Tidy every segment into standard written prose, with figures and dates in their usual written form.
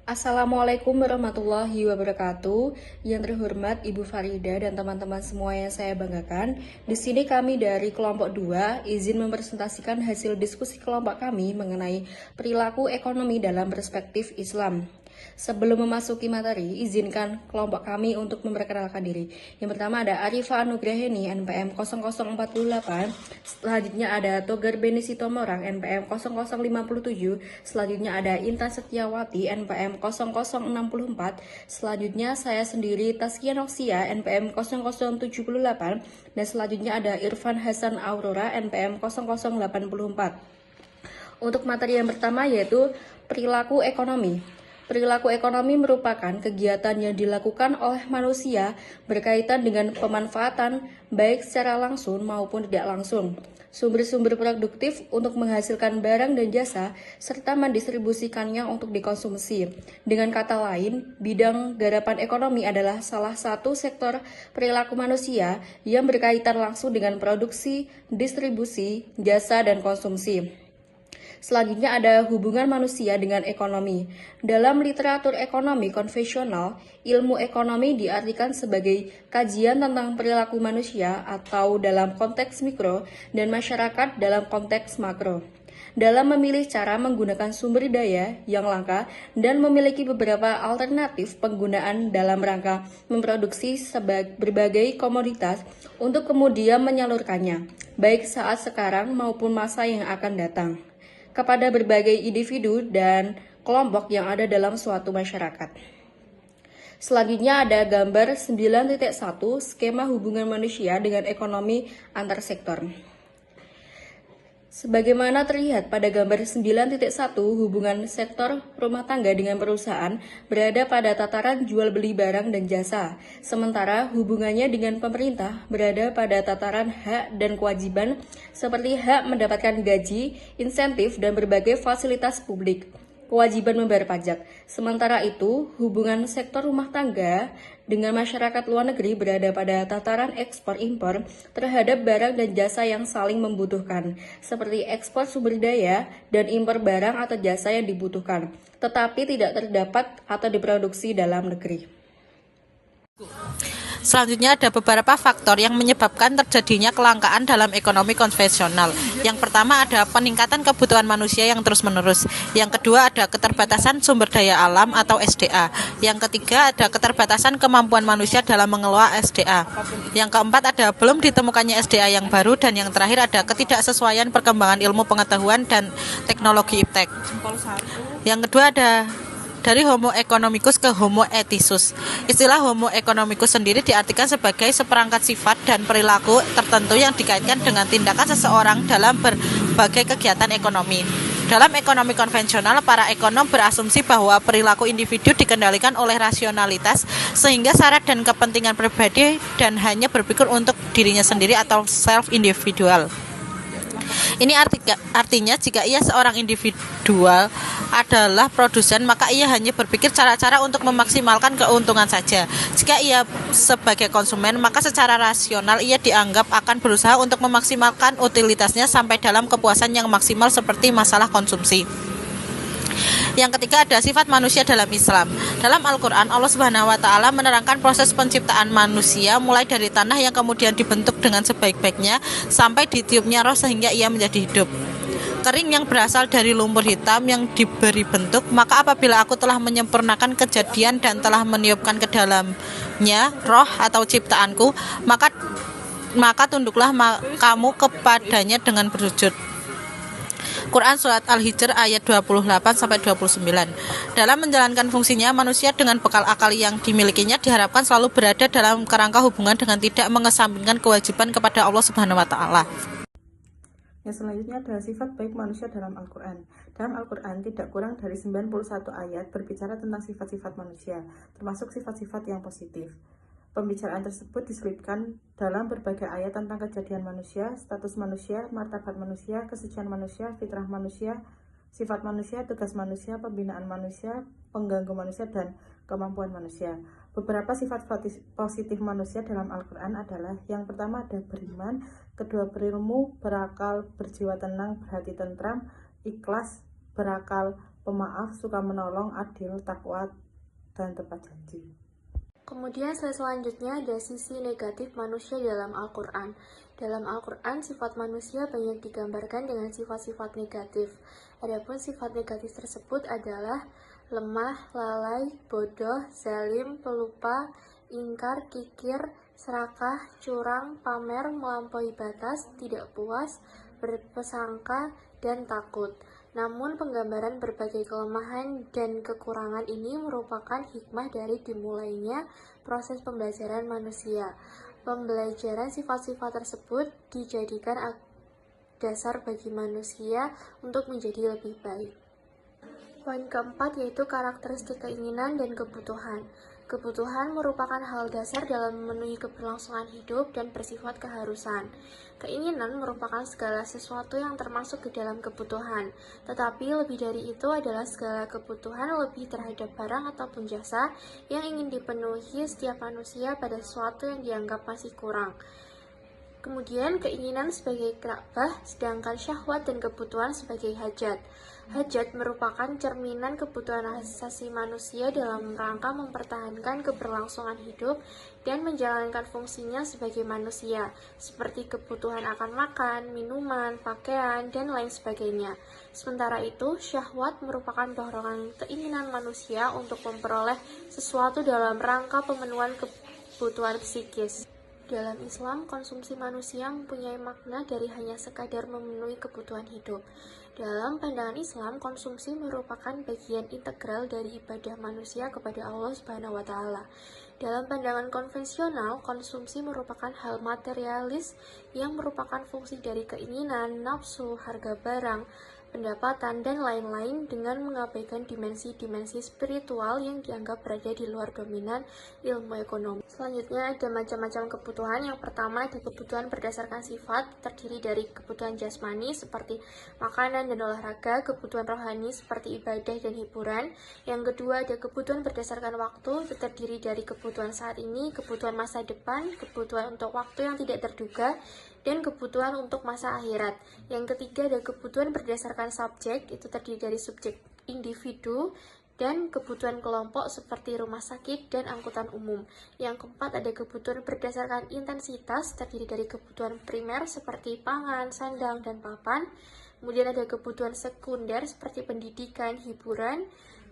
Assalamualaikum warahmatullahi wabarakatuh. Yang terhormat Ibu Farida dan teman-teman semua yang saya banggakan. Di sini kami dari kelompok 2 izin mempresentasikan hasil diskusi kelompok kami mengenai perilaku ekonomi dalam perspektif Islam. Sebelum memasuki materi, izinkan kelompok kami untuk memperkenalkan diri. Yang pertama ada Arifa Anugraheni, NPM 0048. Selanjutnya ada Togar Beni Sitomorang, NPM 0057. Selanjutnya ada Intan Setiawati, NPM 0064. Selanjutnya saya sendiri Taskia Noksia, NPM 0078. Dan selanjutnya ada Irfan Hasan Aurora, NPM 0084. Untuk materi yang pertama yaitu perilaku ekonomi. Perilaku ekonomi merupakan kegiatan yang dilakukan oleh manusia berkaitan dengan pemanfaatan baik secara langsung maupun tidak langsung, sumber-sumber produktif untuk menghasilkan barang dan jasa, serta mendistribusikannya untuk dikonsumsi. Dengan kata lain, bidang garapan ekonomi adalah salah satu sektor perilaku manusia yang berkaitan langsung dengan produksi, distribusi, jasa, dan konsumsi. Selanjutnya ada hubungan manusia dengan ekonomi. Dalam literatur ekonomi konvensional, ilmu ekonomi diartikan sebagai kajian tentang perilaku manusia atau dalam konteks mikro dan masyarakat dalam konteks makro. Dalam memilih cara menggunakan sumber daya yang langka dan memiliki beberapa alternatif penggunaan dalam rangka memproduksi berbagai komoditas untuk kemudian menyalurkannya, baik saat sekarang maupun masa yang akan datang, kepada berbagai individu dan kelompok yang ada dalam suatu masyarakat. Selanjutnya ada gambar 9.1 skema hubungan manusia dengan ekonomi antar sektor. Sebagaimana terlihat pada gambar 9.1, hubungan sektor rumah tangga dengan perusahaan berada pada tataran jual beli barang dan jasa, sementara hubungannya dengan pemerintah berada pada tataran hak dan kewajiban seperti hak mendapatkan gaji, insentif, dan berbagai fasilitas publik, kewajiban membayar pajak. Sementara itu, hubungan sektor rumah tangga dengan masyarakat luar negeri berada pada tataran ekspor-impor terhadap barang dan jasa yang saling membutuhkan, seperti ekspor sumber daya dan impor barang atau jasa yang dibutuhkan, tetapi tidak terdapat atau diproduksi dalam negeri. Selanjutnya ada beberapa faktor yang menyebabkan terjadinya kelangkaan dalam ekonomi konvensional. Yang pertama ada peningkatan kebutuhan manusia yang terus-menerus. Yang kedua ada keterbatasan sumber daya alam atau SDA. Yang ketiga ada keterbatasan kemampuan manusia dalam mengelola SDA. Yang keempat ada belum ditemukannya SDA yang baru. Dan yang terakhir ada ketidaksesuaian perkembangan ilmu pengetahuan dan teknologi iptek. Yang kedua ada dari Homo economicus ke Homo ethicus. Istilah Homo economicus sendiri diartikan sebagai seperangkat sifat dan perilaku tertentu yang dikaitkan dengan tindakan seseorang dalam berbagai kegiatan ekonomi. Dalam ekonomi konvensional, para ekonom berasumsi bahwa perilaku individu dikendalikan oleh rasionalitas sehingga syarat dan kepentingan pribadi dan hanya berpikir untuk dirinya sendiri atau self-individual. Ini artinya jika ia seorang individual adalah produsen, maka ia hanya berpikir cara-cara untuk memaksimalkan keuntungan saja. Jika ia sebagai konsumen, maka secara rasional ia dianggap akan berusaha untuk memaksimalkan utilitasnya sampai dalam kepuasan yang maksimal seperti masalah konsumsi. Yang ketiga ada sifat manusia dalam Islam. Dalam Al-Quran, Allah Subhanahu wa Ta'ala menerangkan proses penciptaan manusia mulai dari tanah yang kemudian dibentuk dengan sebaik-baiknya sampai ditiupnya roh sehingga ia menjadi hidup. Kering yang berasal dari lumpur hitam yang diberi bentuk, maka apabila aku telah menyempurnakan kejadian dan telah meniupkan ke dalamnya roh atau ciptaanku, maka tunduklah kamu kepadanya dengan bersujud. Quran Surat Al-Hijr ayat 28-29. Dalam menjalankan fungsinya, manusia dengan bekal akal yang dimilikinya diharapkan selalu berada dalam kerangka hubungan dengan tidak mengesampingkan kewajiban kepada Allah Subhanahu wa Ta'ala. Yang selanjutnya adalah sifat baik manusia dalam Al-Quran. Dalam Al-Quran tidak kurang dari 91 ayat berbicara tentang sifat-sifat manusia, termasuk sifat-sifat yang positif. Pembicaraan tersebut diselipkan dalam berbagai ayat tentang kejadian manusia, status manusia, martabat manusia, kesucian manusia, fitrah manusia, sifat manusia, tugas manusia, pembinaan manusia, pengganggu manusia, dan kemampuan manusia. Beberapa sifat positif manusia dalam Al-Quran adalah: yang pertama ada beriman, kedua berilmu, berakal, berjiwa tenang, berhati tentram, ikhlas, berakal, pemaaf, suka menolong, adil, takwa, dan tepat janji. Kemudian selanjutnya ada sisi negatif manusia dalam Al-Quran. Dalam Al-Quran, sifat manusia banyak digambarkan dengan sifat-sifat negatif. Adapun sifat negatif tersebut adalah lemah, lalai, bodoh, zalim, pelupa, ingkar, kikir, serakah, curang, pamer, melampaui batas, tidak puas, berprasangka, dan takut. Namun penggambaran berbagai kelemahan dan kekurangan ini merupakan hikmah dari dimulainya proses pembelajaran manusia. Pembelajaran sifat-sifat tersebut dijadikan dasar bagi manusia untuk menjadi lebih baik. Poin keempat yaitu karakteristik keinginan dan kebutuhan. Kebutuhan merupakan hal dasar dalam memenuhi keberlangsungan hidup dan bersifat keharusan. Keinginan merupakan segala sesuatu yang termasuk ke dalam kebutuhan, tetapi lebih dari itu adalah segala kebutuhan lebih terhadap barang ataupun jasa yang ingin dipenuhi setiap manusia pada sesuatu yang dianggap masih kurang. Kemudian keinginan sebagai Ka'bah, sedangkan syahwat dan kebutuhan sebagai hajat. Hajat merupakan cerminan kebutuhan asasi manusia dalam rangka mempertahankan keberlangsungan hidup dan menjalankan fungsinya sebagai manusia, seperti kebutuhan akan makan, minuman, pakaian, dan lain sebagainya. Sementara itu, syahwat merupakan dorongan keinginan manusia untuk memperoleh sesuatu dalam rangka pemenuhan kebutuhan psikis. Dalam Islam, konsumsi manusia mempunyai makna dari hanya sekadar memenuhi kebutuhan hidup. Dalam pandangan Islam, konsumsi merupakan bagian integral dari ibadah manusia kepada Allah Subhanahu wa Ta'ala. Dalam pandangan konvensional, konsumsi merupakan hal materialis yang merupakan fungsi dari keinginan, nafsu, harga barang, pendapatan, dan lain-lain dengan mengabaikan dimensi-dimensi spiritual yang dianggap berada di luar dominan ilmu ekonomi. Selanjutnya ada macam-macam kebutuhan. Yang pertama ada kebutuhan berdasarkan sifat, terdiri dari kebutuhan jasmani seperti makanan dan olahraga, kebutuhan rohani seperti ibadah dan hiburan. Yang kedua ada kebutuhan berdasarkan waktu, terdiri dari kebutuhan saat ini, kebutuhan masa depan, kebutuhan untuk waktu yang tidak terduga, dan kebutuhan untuk masa akhirat. Yang ketiga ada kebutuhan berdasarkan subjek, itu terdiri dari subjek individu, dan kebutuhan kelompok seperti rumah sakit dan angkutan umum. Yang keempat ada kebutuhan berdasarkan intensitas, terdiri dari kebutuhan primer seperti pangan, sandang, dan papan. Kemudian ada kebutuhan sekunder seperti pendidikan, hiburan.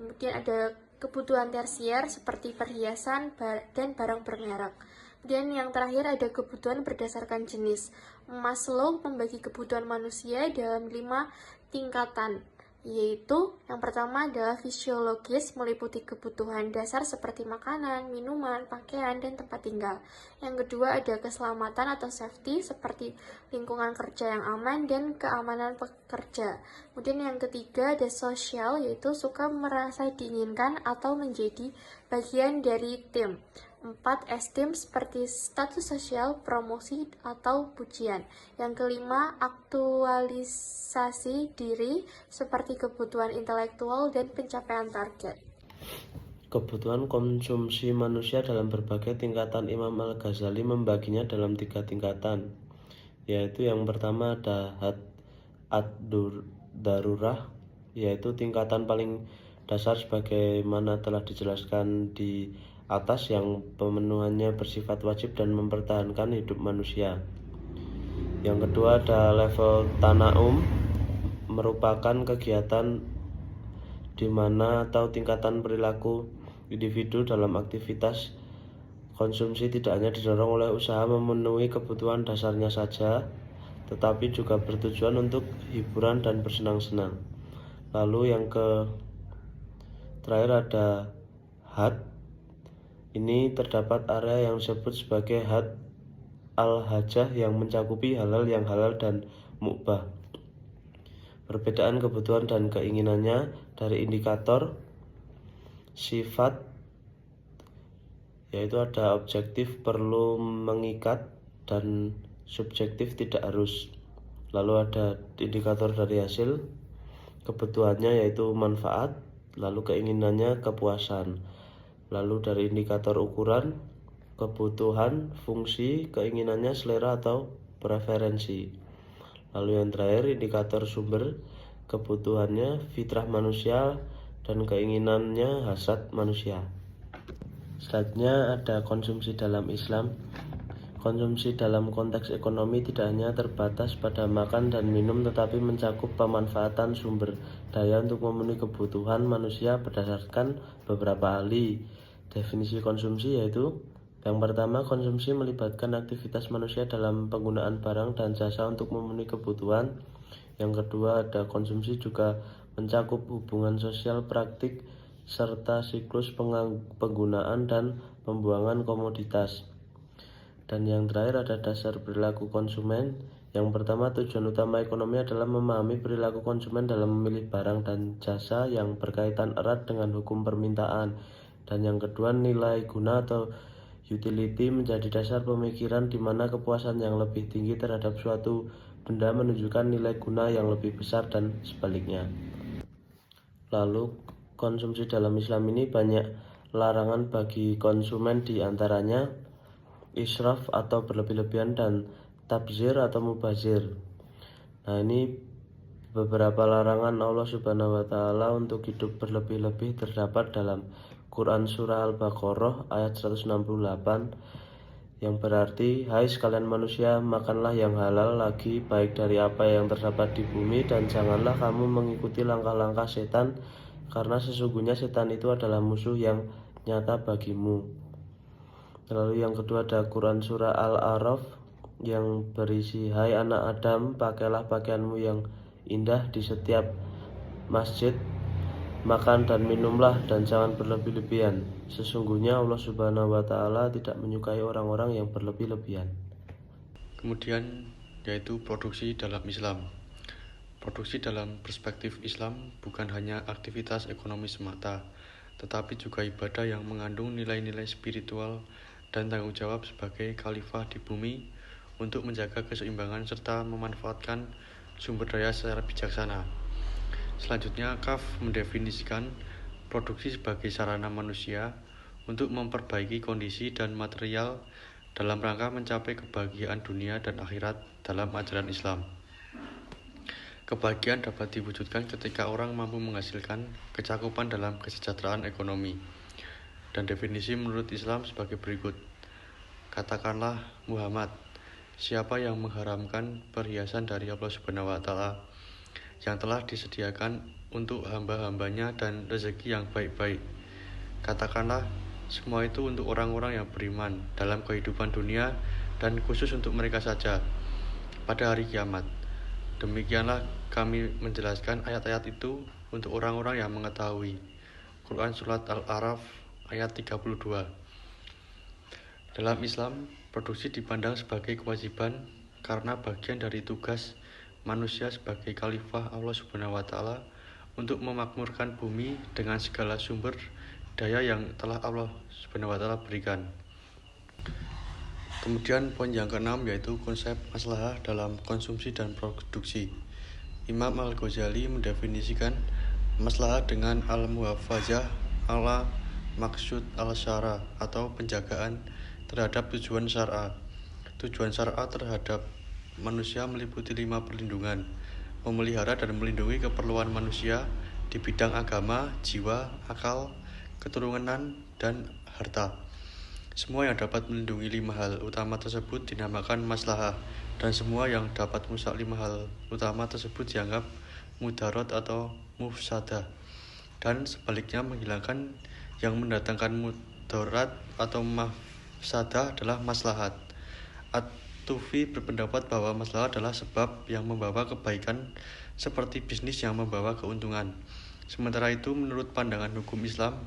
Kemudian ada kebutuhan tersier seperti perhiasan dan barang bermerek. Dan yang terakhir ada kebutuhan berdasarkan jenis. Maslow membagi kebutuhan manusia dalam 5 tingkatan, yaitu yang pertama adalah fisiologis, meliputi kebutuhan dasar seperti makanan, minuman, pakaian, dan tempat tinggal. Yang kedua ada keselamatan atau safety seperti lingkungan kerja yang aman dan keamanan pekerja. Kemudian yang ketiga ada sosial, yaitu suka merasa diinginkan atau menjadi bagian dari tim. 4. Esteem seperti status sosial, promosi, atau pujian. Yang kelima, aktualisasi diri seperti kebutuhan intelektual dan pencapaian target. Kebutuhan konsumsi manusia dalam berbagai tingkatan. Imam Al-Ghazali membaginya dalam 3 tingkatan, yaitu yang pertama ada ad-darurah, yaitu tingkatan paling dasar sebagaimana telah dijelaskan di atas, yang pemenuhannya bersifat wajib dan mempertahankan hidup manusia. Yang kedua ada level tanaum, merupakan kegiatan di mana atau tingkatan perilaku individu dalam aktivitas konsumsi tidak hanya didorong oleh usaha memenuhi kebutuhan dasarnya saja, tetapi juga bertujuan untuk hiburan dan bersenang-senang. Lalu yang terakhir ada had. Ini terdapat area yang disebut sebagai had al-hajah yang mencakupi halal yang halal dan mubah. Perbedaan kebutuhan dan keinginannya dari indikator sifat, yaitu ada objektif perlu mengikat dan subjektif tidak harus. Lalu ada indikator dari hasil, kebutuhannya yaitu manfaat, lalu keinginannya kepuasan. Lalu dari indikator ukuran, kebutuhan, fungsi, keinginannya selera atau preferensi. Lalu yang terakhir indikator sumber, kebutuhannya, fitrah manusia, dan keinginannya hasrat manusia. Selanjutnya ada konsumsi dalam Islam. Konsumsi dalam konteks ekonomi tidak hanya terbatas pada makan dan minum, tetapi mencakup pemanfaatan sumber daya untuk memenuhi kebutuhan manusia berdasarkan beberapa ahli. Definisi konsumsi yaitu: yang pertama, konsumsi melibatkan aktivitas manusia dalam penggunaan barang dan jasa untuk memenuhi kebutuhan. Yang kedua, ada konsumsi juga mencakup hubungan sosial praktik serta siklus penggunaan dan pembuangan komoditas. Dan yang terakhir ada dasar perilaku konsumen. Yang pertama, tujuan utama ekonomi adalah memahami perilaku konsumen dalam memilih barang dan jasa yang berkaitan erat dengan hukum permintaan. Dan yang kedua, nilai guna atau utility menjadi dasar pemikiran di mana kepuasan yang lebih tinggi terhadap suatu benda menunjukkan nilai guna yang lebih besar dan sebaliknya. Lalu, konsumsi dalam Islam ini banyak larangan bagi konsumen, di antaranya israf atau berlebih-lebihan dan tabzir atau mubazir. Nah, ini beberapa larangan Allah Subhanahu wa taala untuk hidup berlebih-lebih terdapat dalam Quran surah Al-Baqarah ayat 168 yang berarti, hai sekalian manusia, makanlah yang halal lagi baik dari apa yang terdapat di bumi, dan janganlah kamu mengikuti langkah-langkah setan, karena sesungguhnya setan itu adalah musuh yang nyata bagimu. Lalu yang kedua ada Quran surah Al-A'raf yang berisi, hai anak Adam, pakailah pakaianmu yang indah di setiap masjid, makan dan minumlah dan jangan berlebih-lebihan. Sesungguhnya Allah Subhanahu wa taala tidak menyukai orang-orang yang berlebih-lebihan. Kemudian yaitu produksi dalam Islam. Produksi dalam perspektif Islam bukan hanya aktivitas ekonomi semata, tetapi juga ibadah yang mengandung nilai-nilai spiritual dan tanggung jawab sebagai khalifah di bumi untuk menjaga keseimbangan serta memanfaatkan sumber daya secara bijaksana. Selanjutnya, Kaf mendefinisikan produksi sebagai sarana manusia untuk memperbaiki kondisi dan material dalam rangka mencapai kebahagiaan dunia dan akhirat dalam ajaran Islam. Kebahagiaan dapat diwujudkan ketika orang mampu menghasilkan kecakupan dalam kesejahteraan ekonomi. Dan definisi menurut Islam sebagai berikut. Katakanlah, Muhammad, siapa yang mengharamkan perhiasan dari Allah Subhanahu wa taala yang telah disediakan untuk hamba-hambanya dan rezeki yang baik-baik. Katakanlah, semua itu untuk orang-orang yang beriman dalam kehidupan dunia dan khusus untuk mereka saja pada hari kiamat. Demikianlah kami menjelaskan ayat-ayat itu untuk orang-orang yang mengetahui. Quran Surat Al-A'raf ayat 32. Dalam Islam, produksi dipandang sebagai kewajiban karena bagian dari tugas manusia sebagai khalifah Allah Subhanahu wa taala untuk memakmurkan bumi dengan segala sumber daya yang telah Allah Subhanahu wa taala berikan. Kemudian poin yang keenam yaitu konsep maslahah dalam konsumsi dan produksi. Imam Al-Ghazali mendefinisikan maslahah dengan al-muhafazah ala maksud al-syara atau penjagaan terhadap tujuan syar'a. Tujuan syar'a terhadap manusia meliputi 5 perlindungan: memelihara dan melindungi keperluan manusia di bidang agama, jiwa, akal, keturunan, dan harta. Semua yang dapat melindungi 5 hal utama tersebut dinamakan maslahah, dan semua yang dapat merusak 5 hal utama tersebut dianggap mudarat atau mufsadah, dan sebaliknya menghilangkan yang mendatangkan mudarat atau mafsadah adalah maslahat. At-Tufi berpendapat bahwa maslahat adalah sebab yang membawa kebaikan seperti bisnis yang membawa keuntungan. Sementara itu, menurut pandangan hukum Islam,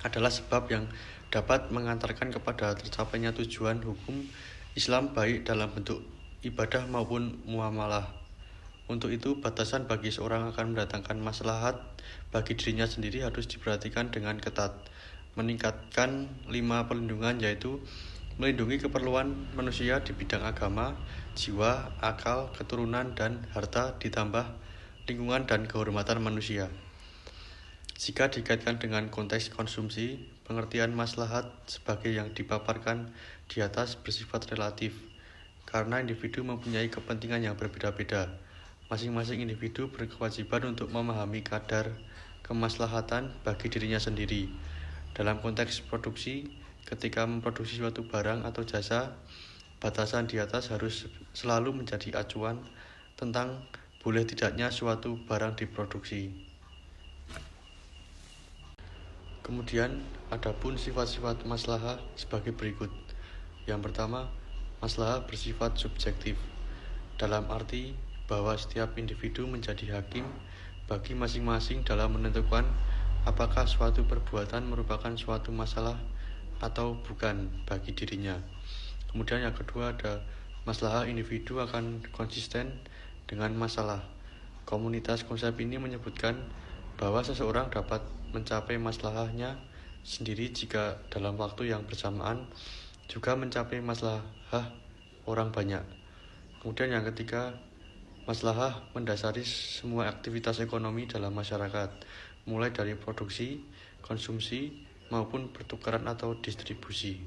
adalah sebab yang dapat mengantarkan kepada tercapainya tujuan hukum Islam baik dalam bentuk ibadah maupun muamalah. Untuk itu, batasan bagi seorang akan mendatangkan maslahat bagi dirinya sendiri harus diperhatikan dengan ketat. Meningkatkan 5 perlindungan yaitu melindungi keperluan manusia di bidang agama, jiwa, akal, keturunan, dan harta, ditambah lingkungan dan kehormatan manusia. Jika dikaitkan dengan konteks konsumsi, pengertian maslahat sebagai yang dipaparkan di atas bersifat relatif, karena individu mempunyai kepentingan yang berbeda-beda. Masing-masing individu berkewajiban untuk memahami kadar kemaslahatan bagi dirinya sendiri. Dalam konteks produksi, ketika memproduksi suatu barang atau jasa, batasan di atas harus selalu menjadi acuan tentang boleh tidaknya suatu barang diproduksi. Kemudian, adapun sifat-sifat maslahah sebagai berikut. Yang pertama, maslahah bersifat subjektif, dalam arti bahwa setiap individu menjadi hakim bagi masing-masing dalam menentukan apakah suatu perbuatan merupakan suatu masalah atau bukan bagi dirinya. Kemudian yang kedua ada maslahah individu akan konsisten dengan masalah. Komunitas konsep ini menyebutkan bahwa seseorang dapat mencapai maslahahnya sendiri jika dalam waktu yang bersamaan juga mencapai maslahah orang banyak. Kemudian yang ketiga, maslahah mendasari semua aktivitas ekonomi dalam masyarakat, mulai dari produksi, konsumsi, maupun pertukaran atau distribusi.